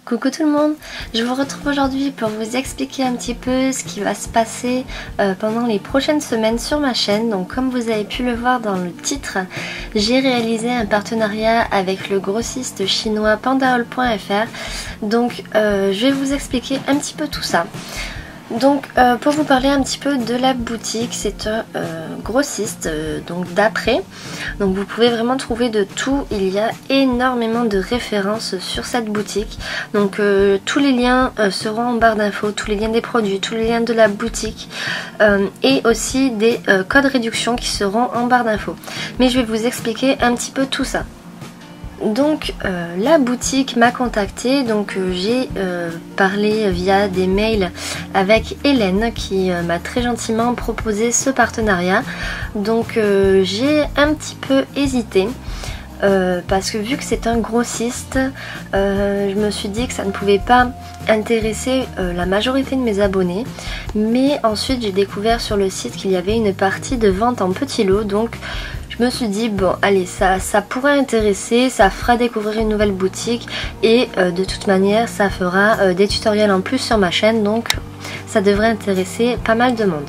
Coucou tout le monde, je vous retrouve aujourd'hui pour vous expliquer un petit peu ce qui va se passer pendant les prochaines semaines sur ma chaîne. Donc comme vous avez pu le voir dans le titre, j'ai réalisé un partenariat avec le grossiste chinois pandaol.fr. Donc je vais vous expliquer un petit peu tout ça. Donc pour vous parler un petit peu de la boutique, c'est un grossiste donc d'après. Donc vous pouvez vraiment trouver de tout, il y a énormément de références sur cette boutique. Donc tous les liens seront en barre d'infos, tous les liens des produits, tous les liens de la boutique et aussi des codes réduction qui seront en barre d'infos. Mais je vais vous expliquer un petit peu tout ça. Donc la boutique m'a contacté, donc j'ai parlé via des mails avec Hélène qui m'a très gentiment proposé ce partenariat. Donc j'ai un petit peu hésité parce que vu que c'est un grossiste, je me suis dit que ça ne pouvait pas intéresser la majorité de mes abonnés. Mais ensuite j'ai découvert sur le site qu'il y avait une partie de vente en petits lots, donc je me suis dit bon allez, ça pourrait intéresser, ça fera découvrir une nouvelle boutique et de toute manière ça fera des tutoriels en plus sur ma chaîne, donc ça devrait intéresser pas mal de monde.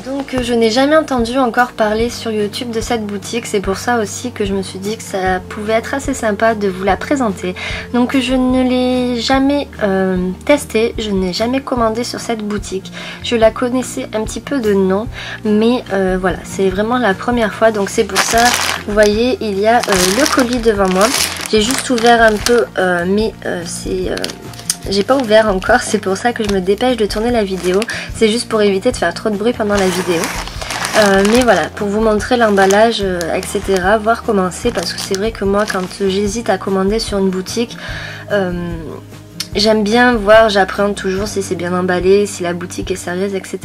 Donc je n'ai jamais entendu encore parler sur YouTube de cette boutique, c'est pour ça aussi que je me suis dit que ça pouvait être assez sympa de vous la présenter. Donc je ne l'ai jamais testée, je n'ai jamais commandé sur cette boutique. Je la connaissais un petit peu de nom, mais voilà, c'est vraiment la première fois. Donc c'est pour ça, vous voyez, il y a le colis devant moi. J'ai juste ouvert un peu, mais j'ai pas ouvert encore, c'est pour ça que je me dépêche de tourner la vidéo. C'est juste pour éviter de faire trop de bruit pendant la vidéo. Mais voilà, pour vous montrer l'emballage, etc. Voir comment c'est, parce que c'est vrai que moi quand j'hésite à commander sur une boutique, j'aime bien voir, j'appréhende toujours si c'est bien emballé, si la boutique est sérieuse, etc.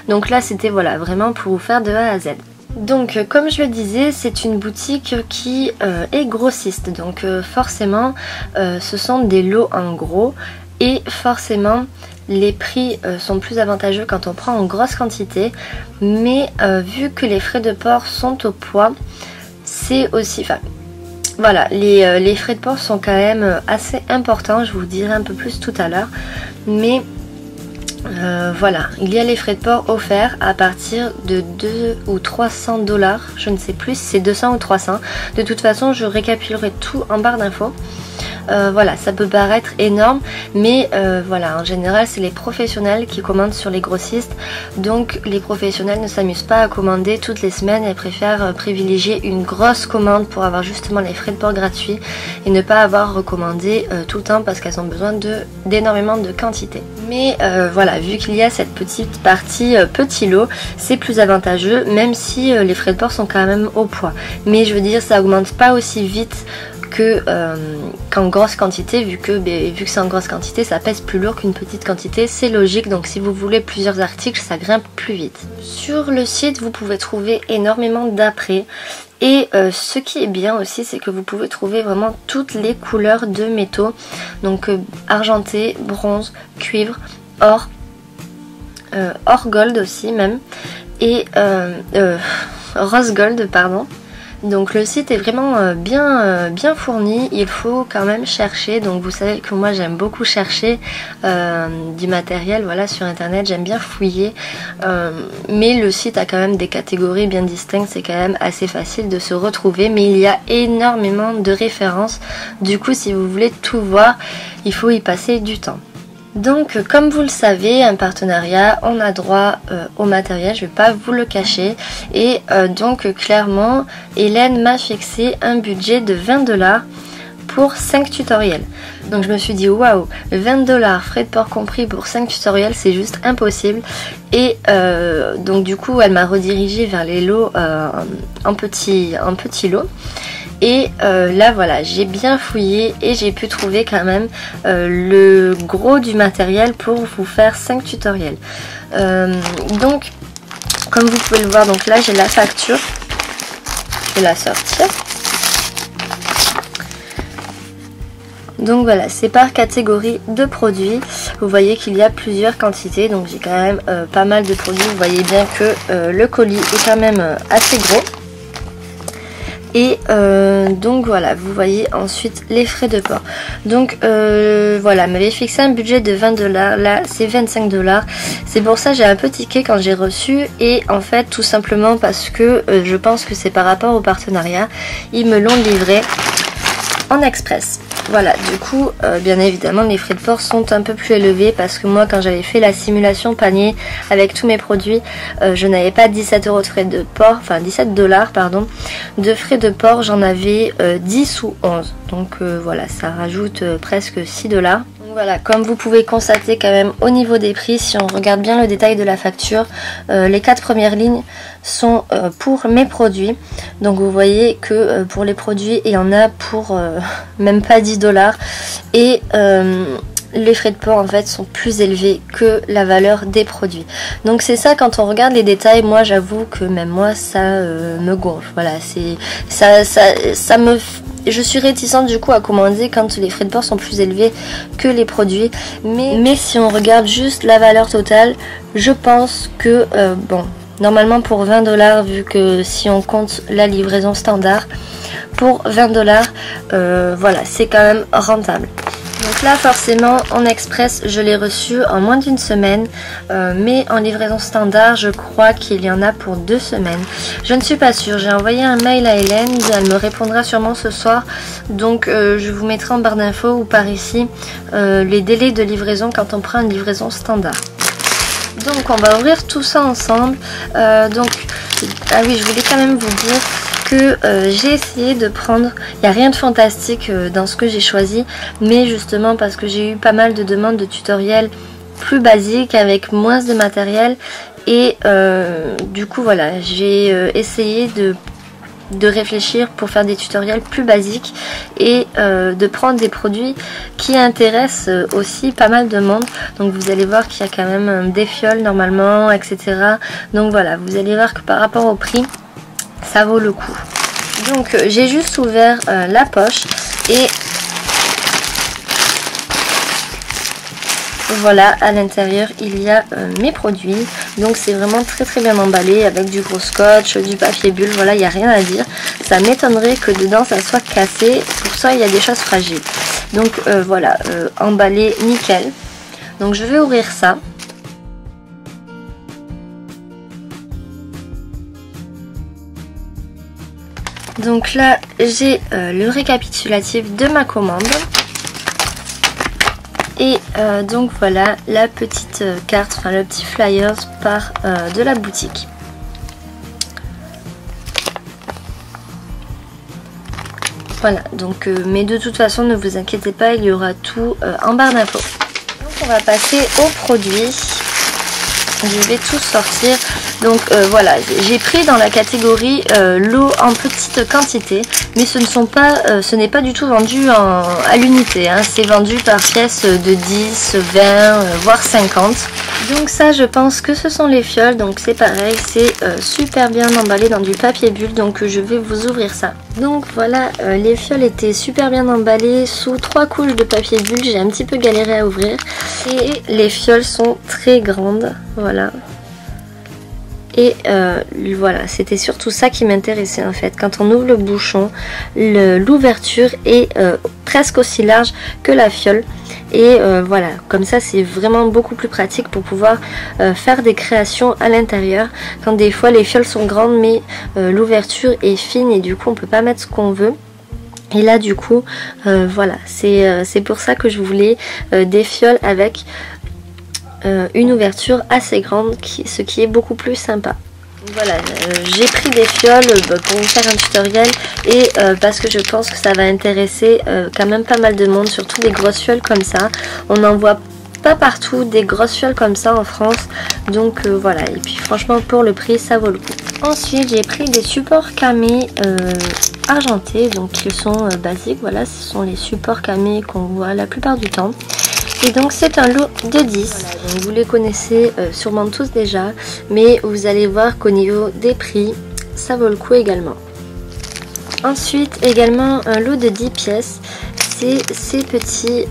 Donc là c'était voilà, vraiment pour vous faire de A à Z. Donc comme je le disais, c'est une boutique qui est grossiste, donc forcément ce sont des lots en gros et forcément les prix sont plus avantageux quand on prend en grosse quantité, mais vu que les frais de port sont au poids, c'est aussi... Enfin, voilà, les frais de port sont quand même assez importants, je vous dirai un peu plus tout à l'heure, mais... voilà, il y a les frais de port offerts à partir de 2 ou 300 $, je ne sais plus si c'est 200 ou 300. De toute façon, je récapitulerai tout en barre d'infos. Voilà, ça peut paraître énorme, mais voilà, en général c'est les professionnels qui commandent sur les grossistes, donc les professionnels ne s'amusent pas à commander toutes les semaines et préfèrent privilégier une grosse commande pour avoir justement les frais de port gratuits et ne pas avoir recommandé tout le temps parce qu'elles ont besoin d'énormément de quantité. Mais voilà, vu qu'il y a cette petite partie petit lot, c'est plus avantageux, même si les frais de port sont quand même au poids. Mais je veux dire, ça augmente pas aussi vite qu'en grosse quantité, vu que c'est en grosse quantité, ça pèse plus lourd qu'une petite quantité, c'est logique. Donc si vous voulez plusieurs articles, ça grimpe plus vite. Sur le site, vous pouvez trouver énormément d'après. Et ce qui est bien aussi, c'est que vous pouvez trouver vraiment toutes les couleurs de métaux. Donc argenté, bronze, cuivre, or, or gold aussi même, et rose gold, pardon. Donc le site est vraiment bien fourni, il faut quand même chercher. Donc vous savez que moi j'aime beaucoup chercher du matériel, voilà, sur internet, j'aime bien fouiller, mais le site a quand même des catégories bien distinctes, c'est quand même assez facile de se retrouver, mais il y a énormément de références, du coup si vous voulez tout voir, il faut y passer du temps. Donc comme vous le savez, un partenariat, on a droit au matériel, je ne vais pas vous le cacher, et donc clairement Hélène m'a fixé un budget de 20 $ pour 5 tutoriels. Donc je me suis dit waouh, 20 $, frais de port compris pour 5 tutoriels, c'est juste impossible. Et donc du coup elle m'a redirigée vers les lots en petits lots. Et là voilà, j'ai bien fouillé et j'ai pu trouver quand même le gros du matériel pour vous faire 5 tutoriels. Donc comme vous pouvez le voir, donc là j'ai la facture, je vais la sortir. Donc voilà, c'est par catégorie de produits. Vous voyez qu'il y a plusieurs quantités, donc j'ai quand même pas mal de produits. Vous voyez bien que le colis est quand même assez gros. Et donc voilà, vous voyez ensuite les frais de port. Donc voilà, m'avait fixé un budget de 20 $, là c'est 25 $. C'est pour ça j'ai un peu tiqué quand j'ai reçu, et en fait tout simplement parce que je pense que c'est par rapport au partenariat, ils me l'ont livré en express. Voilà, du coup, bien évidemment, les frais de port sont un peu plus élevés parce que moi, quand j'avais fait la simulation panier avec tous mes produits, je n'avais pas 17 € de frais de port, enfin 17 $, pardon, de frais de port, j'en avais 10 ou 11. Donc voilà, ça rajoute presque 6 $. Voilà, comme vous pouvez constater quand même au niveau des prix, si on regarde bien le détail de la facture, les 4 premières lignes sont pour mes produits. Donc vous voyez que pour les produits, il y en a pour même pas 10 $. Et les frais de port en fait sont plus élevés que la valeur des produits. Donc c'est ça, quand on regarde les détails, moi j'avoue que même moi ça me gonfle. Voilà, c'est ça me... Je suis réticente du coup à commander quand les frais de port sont plus élevés que les produits. Mais si on regarde juste la valeur totale, je pense que bon, normalement pour 20 $, vu que si on compte la livraison standard, pour 20 $, voilà, c'est quand même rentable. Donc là forcément en express je l'ai reçu en moins d'une semaine, mais en livraison standard je crois qu'il y en a pour 2 semaines. Je ne suis pas sûre, j'ai envoyé un mail à Hélène, elle me répondra sûrement ce soir, donc je vous mettrai en barre d'infos ou par ici les délais de livraison quand on prend une livraison standard. Donc on va ouvrir tout ça ensemble. Ah oui, je voulais quand même vous dire que j'ai essayé de prendre, il n'y a rien de fantastique dans ce que j'ai choisi, mais justement parce que j'ai eu pas mal de demandes de tutoriels plus basiques avec moins de matériel, et du coup voilà, j'ai essayé de réfléchir pour faire des tutoriels plus basiques et de prendre des produits qui intéressent aussi pas mal de monde. Donc vous allez voir qu'il y a quand même des fioles normalement, etc. Donc voilà, vous allez voir que par rapport au prix, ça vaut le coup. Donc j'ai juste ouvert la poche et voilà, à l'intérieur il y a mes produits. Donc c'est vraiment très très bien emballé avec du gros scotch, du papier bulle, voilà, il n'y a rien à dire. Ça m'étonnerait que dedans ça soit cassé, pour ça il y a des choses fragiles. Donc voilà, emballé nickel. Donc je vais ouvrir ça. Donc là j'ai le récapitulatif de ma commande. Et donc voilà la petite carte, enfin le petit flyers par de la boutique. Voilà, donc mais de toute façon ne vous inquiétez pas, il y aura tout en barre d'infos. Donc on va passer aux produits. Je vais tout sortir. Donc voilà, j'ai pris dans la catégorie l'eau en petite quantité, mais ce n'est pas du tout vendu à l'unité, hein. C'est vendu par pièce de 10, 20, voire 50. Donc ça, je pense que ce sont les fioles, donc c'est pareil, c'est super bien emballé dans du papier bulle, donc je vais vous ouvrir ça. Donc voilà, les fioles étaient super bien emballées sous 3 couches de papier bulle, j'ai un petit peu galéré à ouvrir. Et les fioles sont très grandes, voilà. Et voilà, c'était surtout ça qui m'intéressait en fait. Quand on ouvre le bouchon, l'ouverture est presque aussi large que la fiole. Et voilà, comme ça c'est vraiment beaucoup plus pratique pour pouvoir faire des créations à l'intérieur. Quand des fois les fioles sont grandes mais l'ouverture est fine et du coup on peut pas mettre ce qu'on veut. Et là du coup, voilà, c'est pour ça que je voulais des fioles avec une ouverture assez grande, ce qui est beaucoup plus sympa. Voilà, j'ai pris des fioles pour vous faire un tutoriel et parce que je pense que ça va intéresser quand même pas mal de monde, surtout des grosses fioles comme ça. On n'en voit pas partout des grosses fioles comme ça en France, donc voilà, et puis franchement pour le prix ça vaut le coup. Ensuite j'ai pris des supports camés argentés, donc ils sont basiques, voilà, ce sont les supports camés qu'on voit la plupart du temps. Et donc c'est un lot de 10, voilà, donc vous les connaissez sûrement tous déjà, mais vous allez voir qu'au niveau des prix, ça vaut le coup également. Ensuite également un lot de 10 pièces, c'est ces petits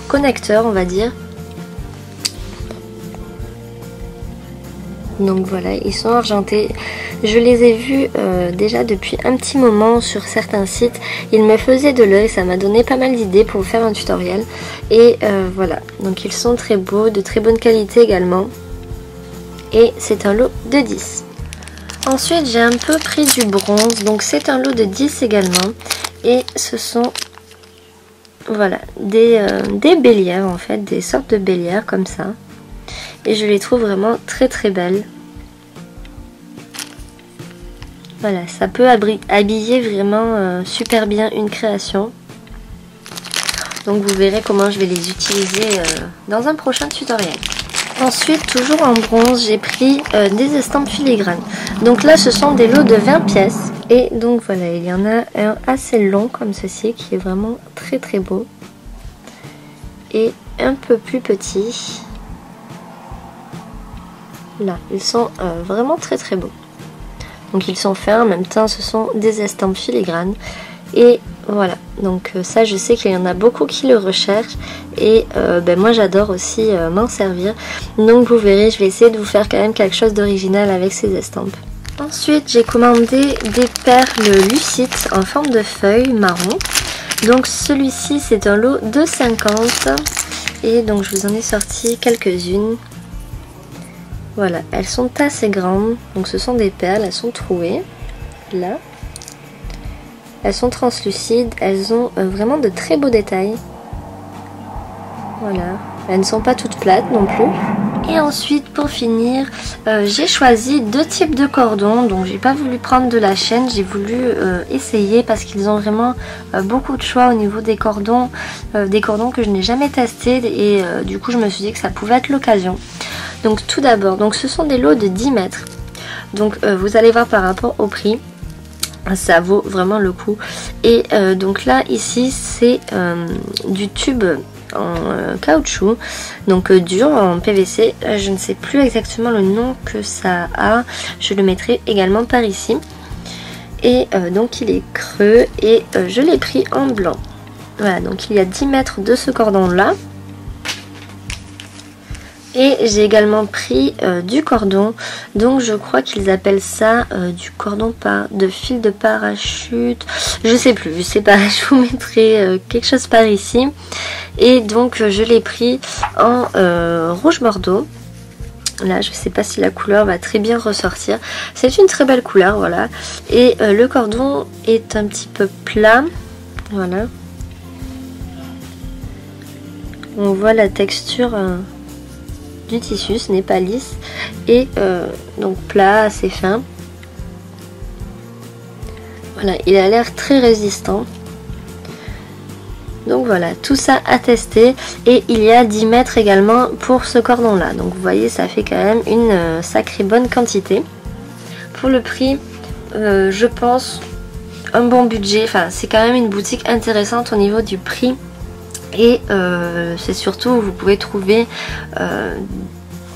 connecteurs on va dire. Donc voilà, ils sont argentés. Je les ai vus déjà depuis un petit moment sur certains sites. Ils me faisaient de l'œil, ça m'a donné pas mal d'idées pour faire un tutoriel. Et voilà, donc ils sont très beaux, de très bonne qualité également. Et c'est un lot de 10. Ensuite j'ai un peu pris du bronze, donc c'est un lot de 10 également. Et ce sont voilà des bélières en fait, des sortes de bélières comme ça. Et je les trouve vraiment très très belles. Voilà, ça peut habiller vraiment super bien une création. Donc vous verrez comment je vais les utiliser dans un prochain tutoriel. Ensuite, toujours en bronze, j'ai pris des estampes filigranes. Donc là, ce sont des lots de 20 pièces. Et donc voilà, il y en a un assez long comme ceci, qui est vraiment très très beau. Et un peu plus petit. Là, ils sont vraiment très très beaux. Donc ils sont faits, en même temps ce sont des estampes filigranes. Et voilà, donc ça je sais qu'il y en a beaucoup qui le recherchent. Et moi j'adore aussi m'en servir. Donc vous verrez, je vais essayer de vous faire quand même quelque chose d'original avec ces estampes. Ensuite j'ai commandé des perles lucides en forme de feuille marron. Donc celui-ci c'est un lot de 50. Et donc je vous en ai sorti quelques-unes. Voilà, elles sont assez grandes, donc ce sont des perles, elles sont trouées, là. Elles sont translucides, elles ont vraiment de très beaux détails. Voilà, elles ne sont pas toutes plates non plus. Et ensuite, pour finir, j'ai choisi deux types de cordons, donc j'ai pas voulu prendre de la chaîne, j'ai voulu essayer parce qu'ils ont vraiment beaucoup de choix au niveau des cordons que je n'ai jamais testés et du coup je me suis dit que ça pouvait être l'occasion. Donc tout d'abord, donc ce sont des lots de 10 mètres. Donc vous allez voir par rapport au prix, ça vaut vraiment le coup. Et donc là ici c'est du tube en caoutchouc, donc dur en PVC. Je ne sais plus exactement le nom que ça a, je le mettrai également par ici. Et donc il est creux et je l'ai pris en blanc. Voilà, donc il y a 10 mètres de ce cordon là. Et j'ai également pris du cordon, donc je crois qu'ils appellent ça du cordon de fil de parachute, je sais plus, je sais pas, je vous mettrai quelque chose par ici. Et donc je l'ai pris en rouge bordeaux. Là je sais pas si la couleur va très bien ressortir, c'est une très belle couleur, voilà. Et le cordon est un petit peu plat, voilà. On voit la texture du tissu, ce n'est pas lisse et donc plat, assez fin. Voilà, il a l'air très résistant. Donc voilà, tout ça à tester. Et il y a 10 mètres également pour ce cordon là. Donc vous voyez, ça fait quand même une sacrée bonne quantité. Pour le prix, je pense un bon budget. Enfin, c'est quand même une boutique intéressante au niveau du prix. Et c'est surtout, vous pouvez trouver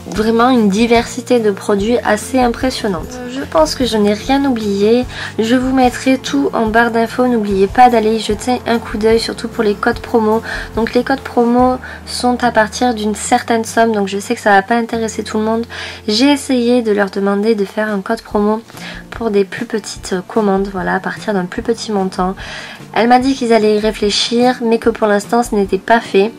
vraiment une diversité de produits assez impressionnante. Je pense que je n'ai rien oublié. Je vous mettrai tout en barre d'infos. N'oubliez pas d'aller y jeter un coup d'œil, surtout pour les codes promo. Donc les codes promo sont à partir d'une certaine somme, donc je sais que ça va pas intéresser tout le monde. J'ai essayé de leur demander de faire un code promo pour des plus petites commandes, voilà, à partir d'un plus petit montant. Elle m'a dit qu'ils allaient y réfléchir, mais que pour l'instant ce n'était pas fait.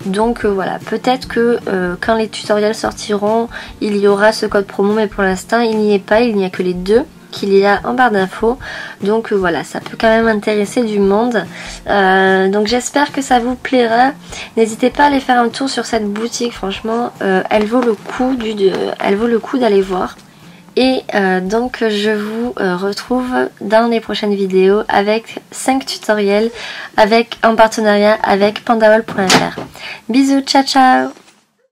Donc voilà, peut-être que quand les tutoriels sortiront, il y aura ce code promo, mais pour l'instant il n'y est pas, il n'y a que les deux qu'il y a en barre d'infos. Donc voilà, ça peut quand même intéresser du monde. Donc j'espère que ça vous plaira. N'hésitez pas à aller faire un tour sur cette boutique, franchement, elle vaut le coup d'aller voir. Et donc je vous retrouve dans les prochaines vidéos avec 5 tutoriels en partenariat avec pandawall.fr. Bisous, ciao ciao.